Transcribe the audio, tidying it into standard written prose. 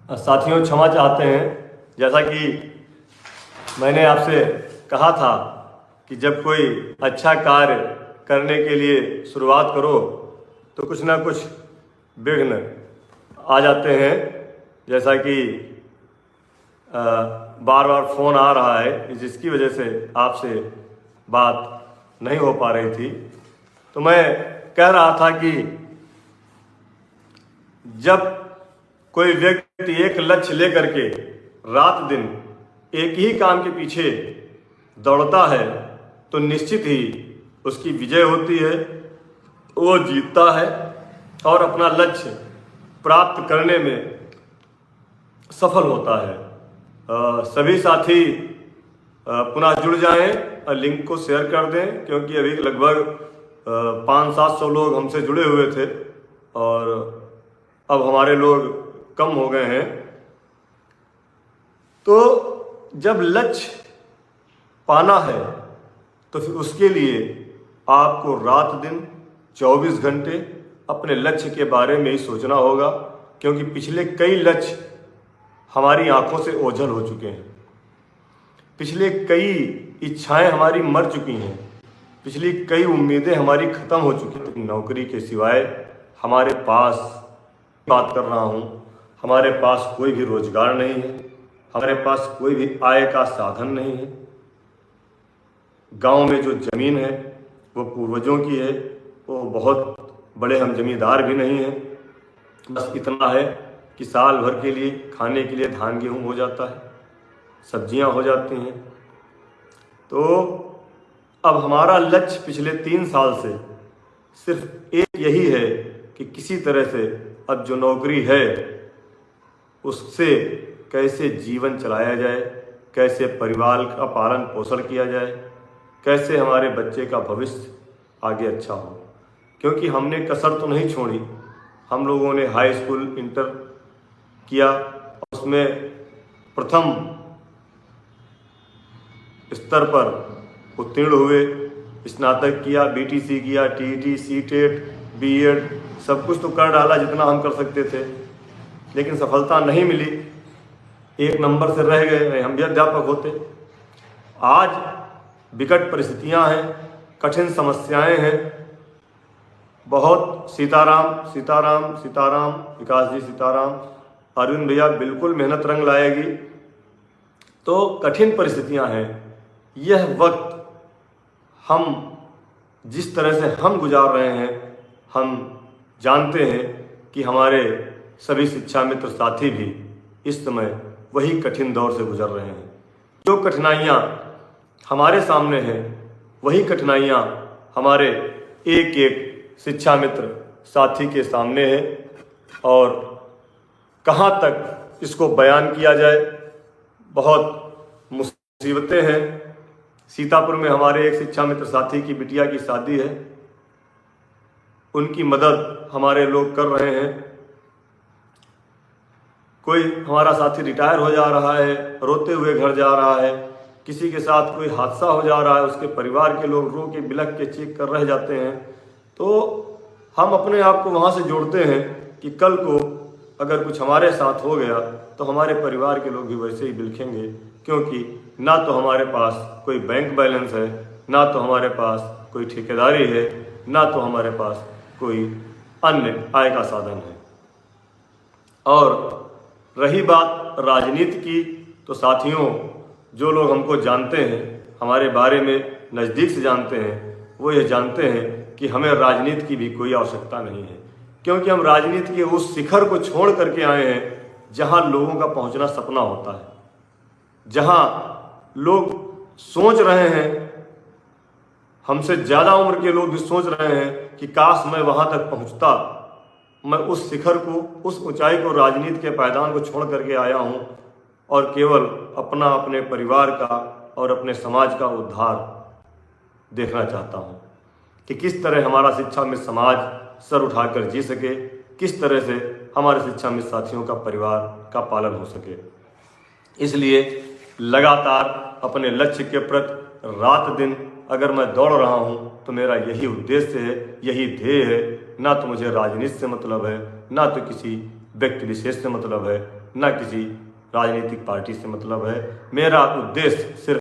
साथियों क्षमा चाहते हैं। जैसा कि मैंने आपसे कहा था कि जब कोई अच्छा कार्य करने के लिए शुरुआत करो तो कुछ ना कुछ विघ्न आ जाते हैं। जैसा कि बार बार फ़ोन आ रहा है जिसकी वजह से आपसे बात नहीं हो पा रही थी। तो मैं कह रहा था कि जब कोई व्यक्ति एक लक्ष्य लेकर के रात दिन एक ही काम के पीछे दौड़ता है तो निश्चित ही उसकी विजय होती है, वो जीतता है और अपना लक्ष्य प्राप्त करने में सफल होता है। सभी साथी पुनः जुड़ जाएं और लिंक को शेयर कर दें, क्योंकि अभी लगभग 500-700 लोग हमसे जुड़े हुए थे और अब हमारे लोग कम हो गए हैं। तो जब लक्ष्य पाना है तो फिर उसके लिए आपको रात दिन 24 घंटे अपने लक्ष्य के बारे में ही सोचना होगा, क्योंकि पिछले कई लक्ष्य हमारी आंखों से ओझल हो चुके हैं। पिछले कई इच्छाएं हमारी मर चुकी हैं, पिछली कई उम्मीदें हमारी ख़त्म हो चुकी हैं। नौकरी के सिवाय हमारे पास, बात कर रहा हूँ, हमारे पास कोई भी रोजगार नहीं है, हमारे पास कोई भी आय का साधन नहीं है। गांव में जो ज़मीन है वो पूर्वजों की है, वो बहुत बड़े हम जमींदार भी नहीं हैं। बस इतना है कि साल भर के लिए खाने के लिए धान गेहूँ हो जाता है, सब्जियां हो जाती हैं। तो अब हमारा लक्ष्य पिछले 3 साल से सिर्फ एक यही है कि किसी तरह से अब जो नौकरी है उससे कैसे जीवन चलाया जाए, कैसे परिवार का पालन पोषण किया जाए, कैसे हमारे बच्चे का भविष्य आगे अच्छा हो। क्योंकि हमने कसर तो नहीं छोड़ी। हम लोगों ने हाई स्कूल इंटर किया, उसमें प्रथम स्तर पर उत्तीर्ण हुए, स्नातक किया, बीटीसी किया, टीईटी, सीटेट, बीएड, सब कुछ तो कर डाला जितना हम कर सकते थे, लेकिन सफलता नहीं मिली। 1 नंबर से रह गए, हम भी अध्यापक होते। आज विकट परिस्थितियां हैं, कठिन समस्याएं हैं, बहुत। सीताराम सीताराम सीताराम, विकास जी सीताराम, अरविंद भैया बिल्कुल मेहनत रंग लाएगी। तो कठिन परिस्थितियां हैं। यह वक्त हम जिस तरह से हम गुजार रहे हैं, हम जानते हैं कि हमारे सभी शिक्षा मित्र साथी भी इस समय वही कठिन दौर से गुजर रहे हैं। जो कठिनाइयाँ हमारे सामने हैं वही कठिनाइयाँ हमारे एक एक शिक्षा मित्र साथी के सामने है। और कहाँ तक इसको बयान किया जाए, बहुत मुसीबतें हैं। सीतापुर में हमारे एक शिक्षा मित्र साथी की बिटिया की शादी है, उनकी मदद हमारे लोग कर रहे हैं। कोई हमारा साथी रिटायर हो जा रहा है, रोते हुए घर जा रहा है, किसी के साथ कोई हादसा हो जा रहा है, उसके परिवार के लोग रो के बिलख के चीख कर रह जाते हैं। तो हम अपने आप को वहाँ से जोड़ते हैं कि कल को अगर कुछ हमारे साथ हो गया तो हमारे परिवार के लोग भी वैसे ही बिलखेंगे, क्योंकि ना तो हमारे पास कोई बैंक बैलेंस है, ना तो हमारे पास कोई ठेकेदारी है, ना तो हमारे पास कोई अन्य आय का साधन है। और रही बात राजनीति की, तो साथियों जो लोग हमको जानते हैं, हमारे बारे में नज़दीक से जानते हैं, वो ये जानते हैं कि हमें राजनीति की भी कोई आवश्यकता नहीं है, क्योंकि हम राजनीति के उस शिखर को छोड़ करके आए हैं जहां लोगों का पहुंचना सपना होता है, जहां लोग सोच रहे हैं, हमसे ज़्यादा उम्र के लोग भी सोच रहे हैं कि काश मैं वहां तक पहुंचता, मैं उस शिखर को, उस ऊंचाई को, राजनीति के पायदान को छोड़ करके आया हूं और केवल अपना, अपने परिवार का और अपने समाज का उद्धार देखना चाहता हूं कि किस तरह हमारा शिक्षा मित्र समाज सर उठाकर जी सके, किस तरह से हमारे शिक्षा मित्र साथियों का परिवार का पालन हो सके। इसलिए लगातार अपने लक्ष्य के प्रति रात दिन अगर मैं दौड़ रहा हूँ तो मेरा यही उद्देश्य है, यही ध्येय है। ना तो मुझे राजनीति से मतलब है, ना तो किसी व्यक्ति विशेष से मतलब है, न किसी राजनीतिक पार्टी से मतलब है। मेरा उद्देश्य सिर्फ